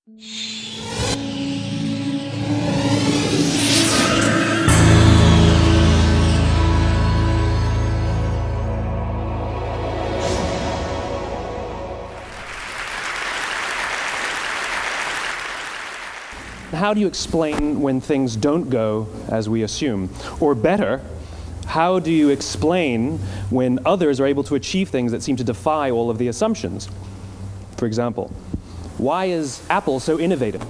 How do you explain when things don't go as we assume? Or better, how do you explain when others are able to achieve things that seem to defy all of the assumptions? For example, why is Apple so innovative?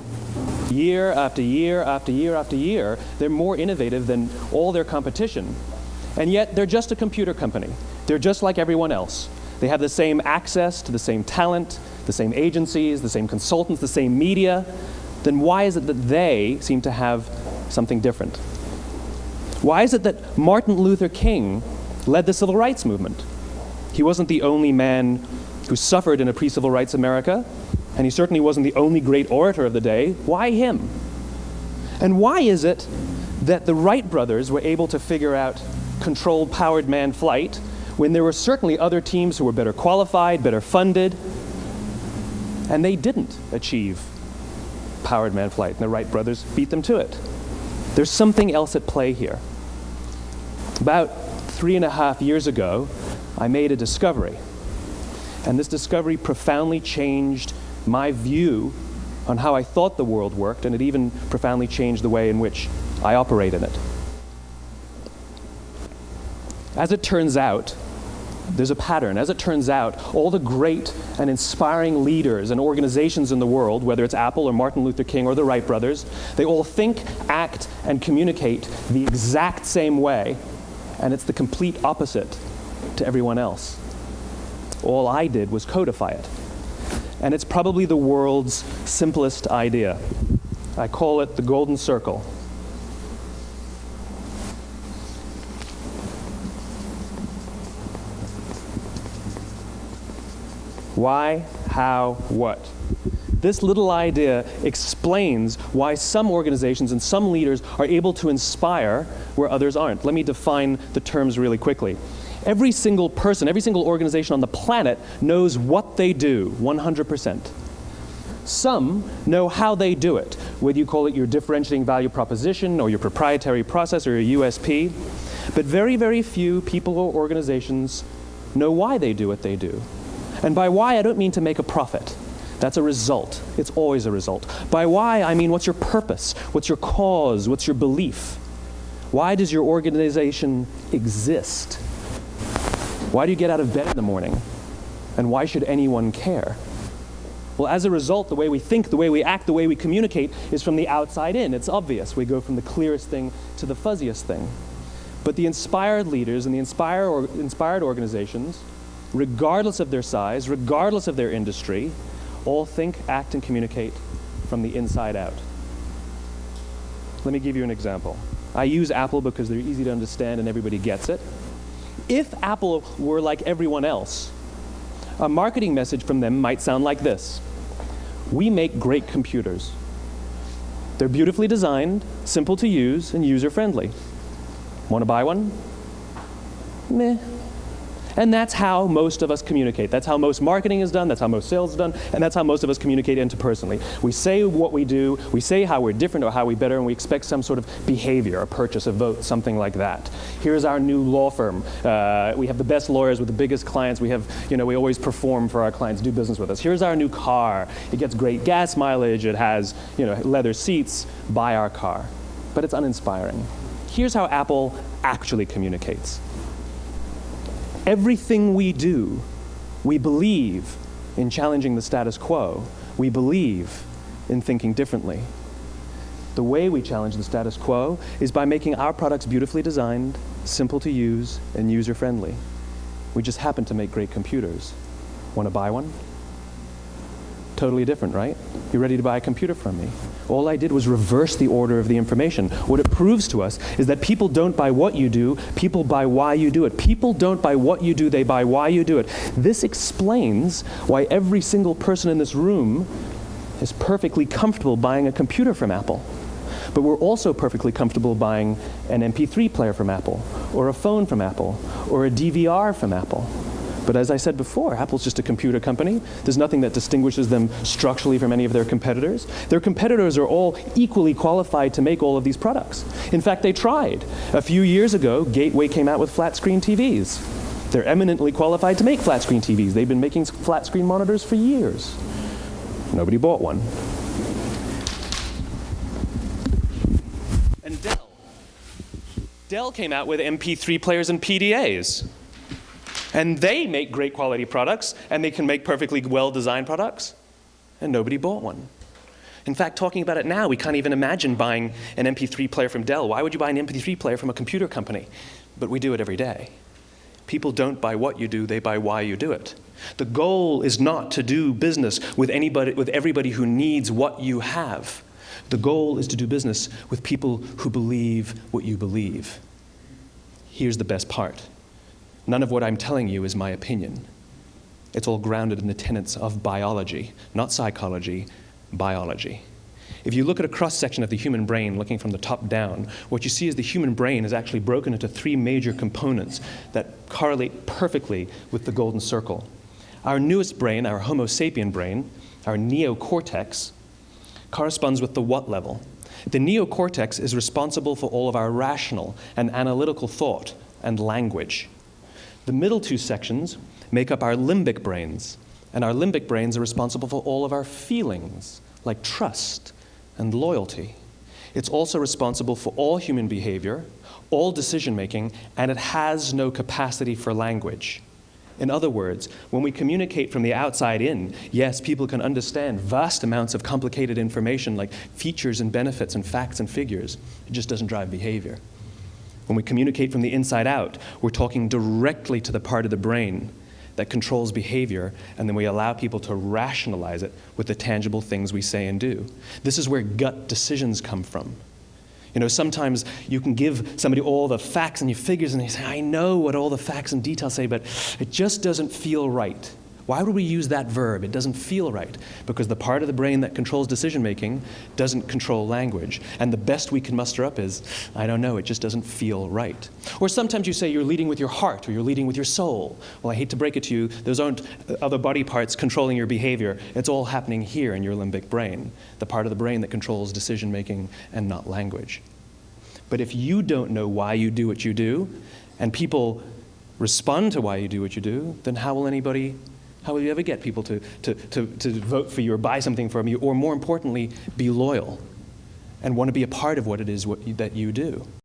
Year after year after year after year, they're more innovative than all their competition. And yet, they're just a computer company. They're just like everyone else. They have the same access to the same talent, the same agencies, the same consultants, the same media. Then why is it that they seem to have something different? Why is it that Martin Luther King led the civil rights movement? He wasn't the only man who suffered in a pre-civil rights America, and he certainly wasn't the only great orator of the day. Why him? And why is it that the Wright brothers were able to figure out controlled powered manned flight when there were certainly other teams who were better qualified, better funded, and they didn't achieve powered manned flight, and the Wright brothers beat them to it? There's something else at play here. About 3.5 years ago, I made a discovery, and this discovery profoundly changed my view on how I thought the world worked, and it even profoundly changed the way in which I operate in it. As it turns out, there's a pattern. As it turns out, all the great and inspiring leaders and organizations in the world, whether it's Apple or Martin Luther King or the Wright brothers, they all think, act, and communicate the exact same way, and it's the complete opposite to everyone else. All I did was codify it. And it's probably the world's simplest idea. I call it the golden circle. Why, how, what? This little idea explains why some organizations and some leaders are able to inspire where others aren't. Let me define the terms really quickly. Every single person, every single organization on the planet knows what they do, 100%. Some know how they do it, whether you call it your differentiating value proposition or your proprietary process or your USP. But very, very few people or organizations know why they do what they do. And by why, I don't mean to make a profit. That's a result. It's always a result. By why, I mean what's your purpose? What's your cause? What's your belief? Why does your organization exist? Why do you get out of bed in the morning? And why should anyone care? Well, as a result, the way we think, the way we act, the way we communicate is from the outside in. It's obvious. We go from the clearest thing to the fuzziest thing. But the inspired leaders and the inspired organizations, regardless of their size, regardless of their industry, all think, act, and communicate from the inside out. Let me give you an example. I use Apple because they're easy to understand and everybody gets it. If Apple were like everyone else, a marketing message from them might sound like this: we make great computers. They're beautifully designed, simple to use, and user-friendly. Want to buy one? Meh. And that's how most of us communicate. That's how most marketing is done, that's how most sales is done, and that's how most of us communicate interpersonally. We say what we do, we say how we're different or how we better, and we expect some sort of behavior, a purchase, a vote, something like that. Here's our new law firm. We have the best lawyers with the biggest clients. We have, we always perform for our clients, do business with us. Here's our new car. It gets great gas mileage. It has, leather seats. Buy our car. But it's uninspiring. Here's how Apple actually communicates. Everything we do, we believe in challenging the status quo. We believe in thinking differently. The way we challenge the status quo is by making our products beautifully designed, simple to use, and user-friendly. We just happen to make great computers. Want to buy one? Totally different, right? You're ready to buy a computer from me. All I did was reverse the order of the information. What it proves to us is that people don't buy what you do, people buy why you do it. People don't buy what you do, they buy why you do it. This explains why every single person in this room is perfectly comfortable buying a computer from Apple. But we're also perfectly comfortable buying an MP3 player from Apple, or a phone from Apple, or a DVR from Apple. But as I said before, Apple's just a computer company. There's nothing that distinguishes them structurally from any of their competitors. Their competitors are all equally qualified to make all of these products. In fact, they tried. A few years ago, Gateway came out with flat screen TVs. They're eminently qualified to make flat screen TVs. They've been making flat screen monitors for years. Nobody bought one. And Dell came out with MP3 players and PDAs. And they make great quality products, and they can make perfectly well-designed products, and nobody bought one. In fact, talking about it now, we can't even imagine buying an MP3 player from Dell. Why would you buy an MP3 player from a computer company? But we do it every day. People don't buy what you do, they buy why you do it. The goal is not to do business with everybody who needs what you have. The goal is to do business with people who believe what you believe. Here's the best part. None of what I'm telling you is my opinion. It's all grounded in the tenets of biology, not psychology, biology. If you look at a cross-section of the human brain, looking from the top down, what you see is the human brain is actually broken into three major components that correlate perfectly with the golden circle. Our newest brain, our Homo sapien brain, our neocortex, corresponds with the what level. The neocortex is responsible for all of our rational and analytical thought and language. The middle two sections make up our limbic brains, and our limbic brains are responsible for all of our feelings, like trust and loyalty. It's also responsible for all human behavior, all decision-making, and it has no capacity for language. In other words, when we communicate from the outside in, yes, people can understand vast amounts of complicated information like features and benefits and facts and figures. It just doesn't drive behavior. When we communicate from the inside out, we're talking directly to the part of the brain that controls behavior, and then we allow people to rationalize it with the tangible things we say and do. This is where gut decisions come from. You know, sometimes you can give somebody all the facts and your figures, and they say, I know what all the facts and details say, but it just doesn't feel right. Why would we use that verb? It doesn't feel right. Because the part of the brain that controls decision-making doesn't control language. And the best we can muster up is, I don't know, it just doesn't feel right. Or sometimes you say you're leading with your heart or you're leading with your soul. Well, I hate to break it to you, those aren't other body parts controlling your behavior. It's all happening here in your limbic brain, the part of the brain that controls decision-making and not language. But if you don't know why you do what you do, and people respond to why you do what you do, then how will you ever get people to vote for you or buy something from you, or more importantly, be loyal and want to be a part of what it is that you do?